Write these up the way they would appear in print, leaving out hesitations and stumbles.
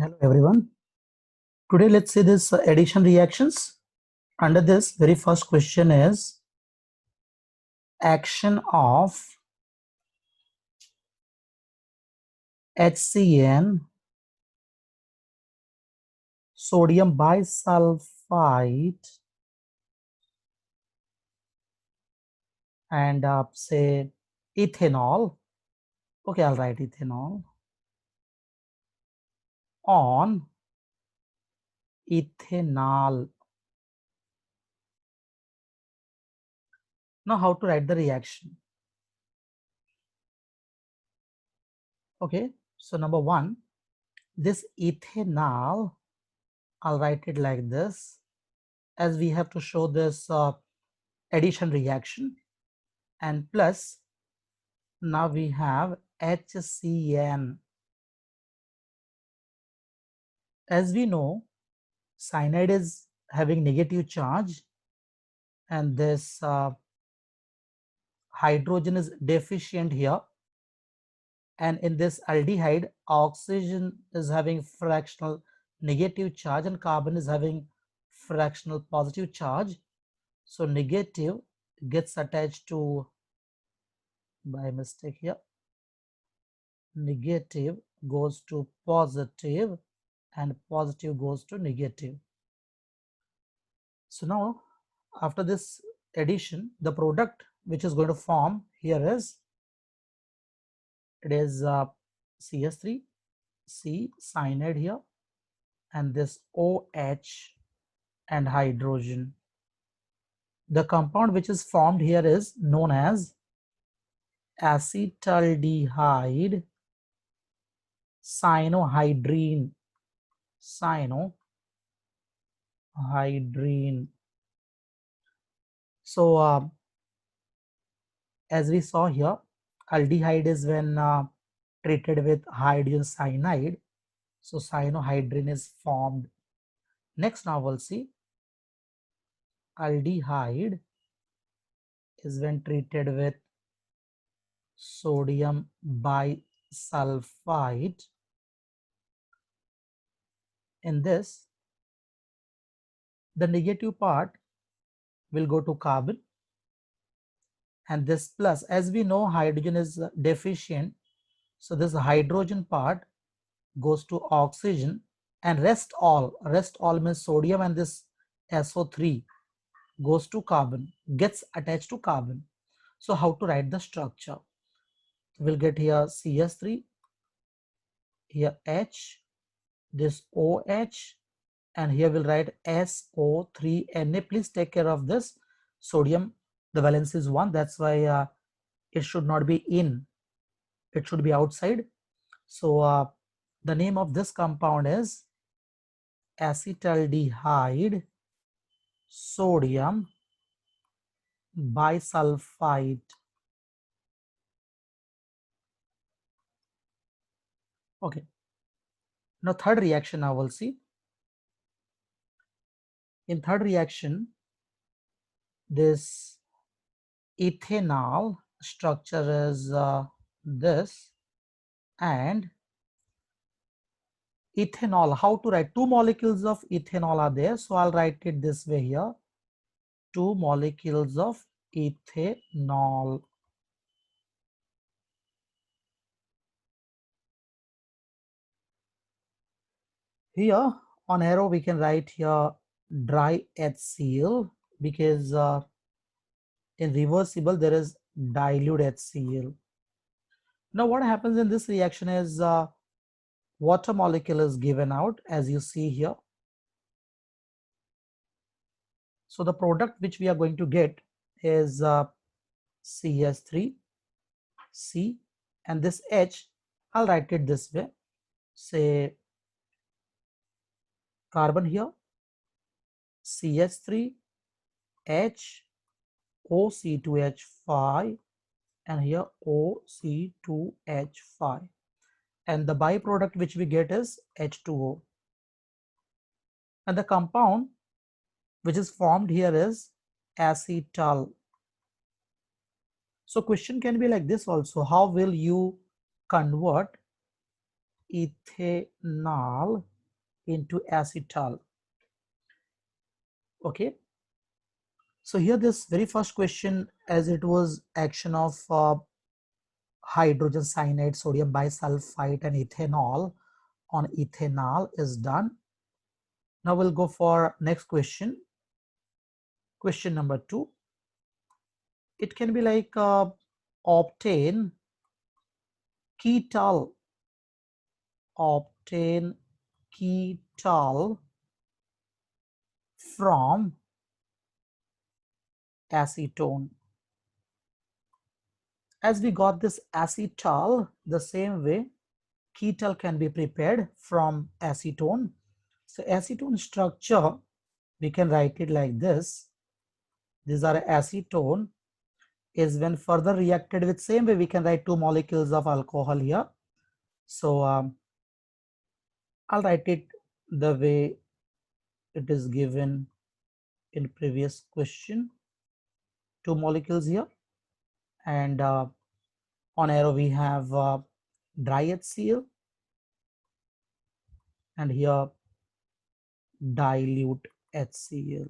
Hello everyone. Today let's see this addition reactions. Under this, very first question is action of HCN sodium bisulfite and say ethanol. Okay, I'll write ethanol on ethanol. Now how to write the reaction? Okay, so number one, this ethanol, I'll write it like this, as we have to show this addition reaction, and plus now we have HCN. As we know, cyanide is having negative charge and this hydrogen is deficient here, and in this aldehyde oxygen is having fractional negative charge and carbon is having fractional positive charge. So negative gets attached to, by mistake here, negative goes to positive and positive goes to negative. So now after this addition, the product which is going to form here is, it is CS3, C cyanide here, and this OH and hydrogen. The compound which is formed here is known as acetaldehyde cyanohydrine. Cyanohydrine. So as we saw here, aldehyde is when treated with hydrogen cyanide. So cyanohydrine is formed. Next, now we'll see aldehyde is when treated with sodium bisulfite. In this, the negative part will go to carbon, and this plus, as we know hydrogen is deficient, so this hydrogen part goes to oxygen, and rest all means sodium, and this SO3 goes to carbon, gets attached to carbon. So how to write the structure? We'll get here CS3, here H, this OH, and here we'll write SO3Na. Please take care of this. Sodium, the valence is 1, that's why it should not be in, it should be outside. So the name of this compound is acetaldehyde sodium bisulfite. Okay, now third reaction I will see. In third reaction, this ethanol structure is this, and ethanol, how to write? Two molecules of ethanol are there, so I'll write it this way here, two molecules of ethanol. Here on arrow we can write here dry HCl, because in reversible there is dilute HCl. Now what happens in this reaction is water molecule is given out, as you see here. So the product which we are going to get is CS3, C, and this H, I'll write it this way, say carbon here, CH3, H, OC2H5, and here OC2H5, and the byproduct which we get is H2O, and the compound which is formed here is acetal. So question can be like this also, how will you convert ethanol into acetal. Okay. So here this very first question, as it was action of hydrogen cyanide, sodium bisulfite and ethanol on ethanol is done. Now we'll go for next question. Question number 2. It can be like obtain ketal from acetone. As we got this acetal, the same way ketal can be prepared from acetone. So acetone structure, we can write it like this. These are acetone is when further reacted with, same way we can write 2 molecules of alcohol here. So I'll write it the way it is given in previous question. 2 molecules here, and on arrow we have dry HCl, and here dilute HCl.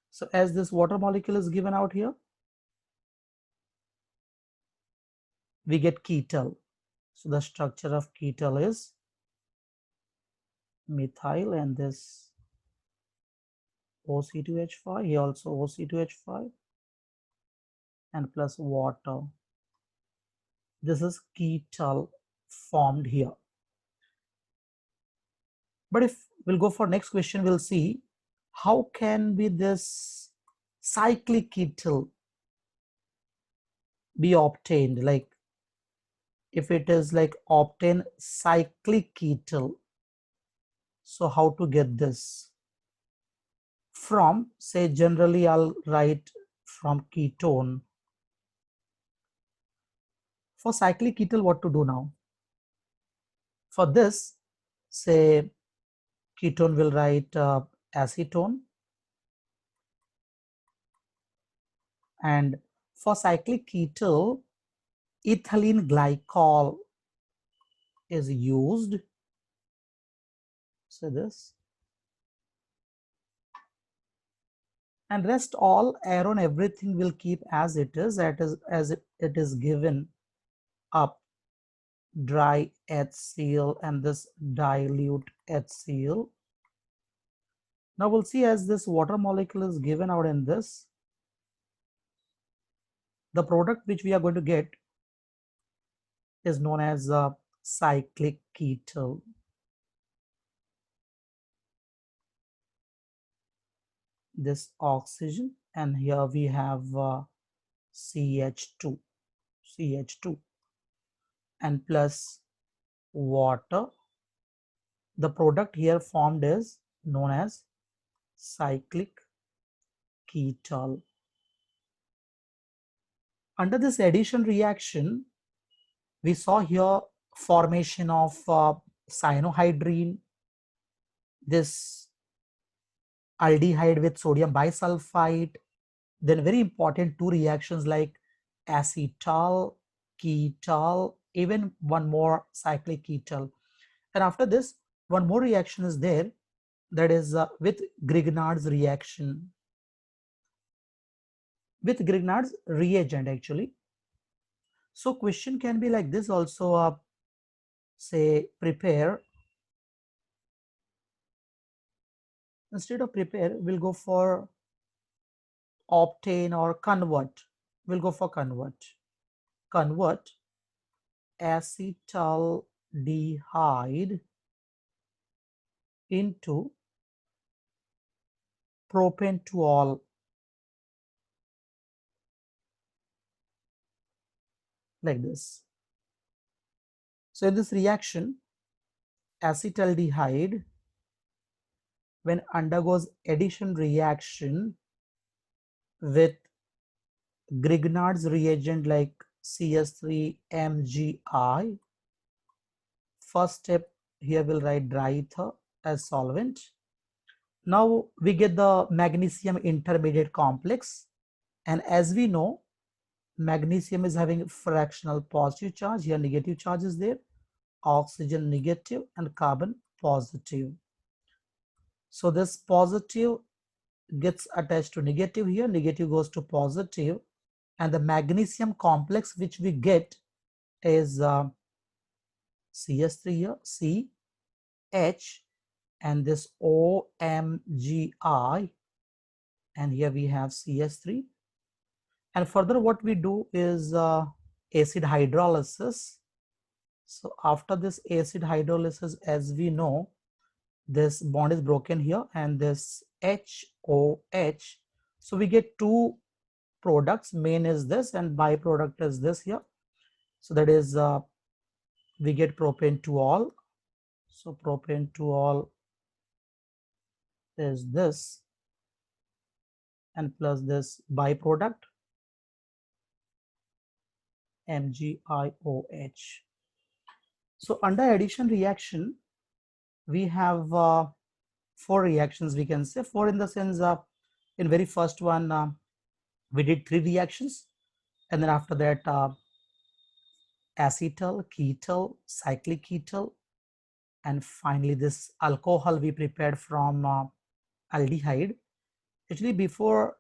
So as this water molecule is given out here, we get ketal. So the structure of ketal is methyl, and this OC2H5, here also OC2H5 and plus water. This is ketal formed here. But if we'll go for next question, we'll see how can be this cyclic ketal be obtained. Like if it is like obtain cyclic ketal, so how to get this from, say generally I'll write from ketone. For cyclic ketal, what to do now? For this, say ketone will write acetone, and for cyclic ketal, ethylene glycol is used. So this, and rest all arrow and everything will keep as it is, as it is given up, dry HCl and this dilute HCl. Now we'll see, as this water molecule is given out in this, the product which we are going to get is known as cyclic ketal. This oxygen, and here we have CH2 and plus water. The product here formed is known as cyclic ketal. Under this addition reaction, we saw here formation of cyanohydrine, this aldehyde with sodium bisulfite, then very important 2 reactions like acetal, ketal, even one more cyclic ketal. And after this, one more reaction is there, that is with Grignard's reaction, with Grignard's reagent actually. So question can be like this also, say prepare, instead of prepare we'll go for obtain or convert. We'll go for convert acetaldehyde into propanediol, like this. So in this reaction, acetaldehyde, when undergoes addition reaction with Grignard's reagent like CS3MgI, first step here we'll write dry ether as solvent. Now we get the magnesium intermediate complex, and as we know, magnesium is having fractional positive charge, here negative charge is there, oxygen negative and carbon positive. So this positive gets attached to negative here, negative goes to positive, and the magnesium complex which we get is CS3 here, C, H, and this OMGI, and here we have CS3. And further what we do is acid hydrolysis. So after this acid hydrolysis, as we know, this bond is broken here and this HOH. So we get two products, main is this and byproduct is this here. So that is we get propane to all. So propane to all is this, and plus this byproduct MgIOH. So under addition reaction, we have four reactions, we can say. Four in the sense in very first one we did three reactions, and then after that acetal, ketal, cyclic ketal, and finally this alcohol we prepared from aldehyde. Actually, before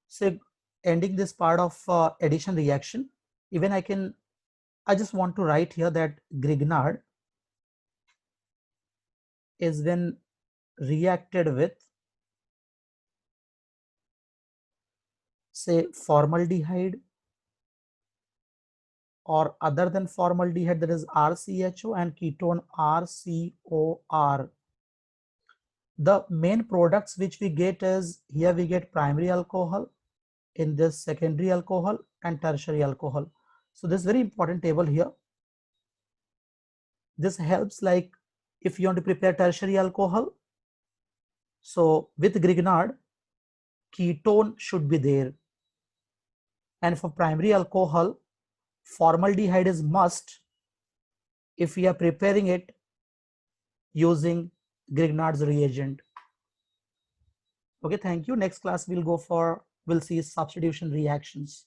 say ending this part of addition reaction, even I just want to write here that Grignard is when reacted with say formaldehyde or other than formaldehyde, that is RCHO and ketone RCOR. The main products which we get is, here we get primary alcohol, in this secondary alcohol and tertiary alcohol. So this is very important table here. This helps, like if you want to prepare tertiary alcohol, so with Grignard, ketone should be there. And for primary alcohol, formaldehyde is must if we are preparing it using Grignard's reagent. Okay, thank you. Next class we'll see substitution reactions.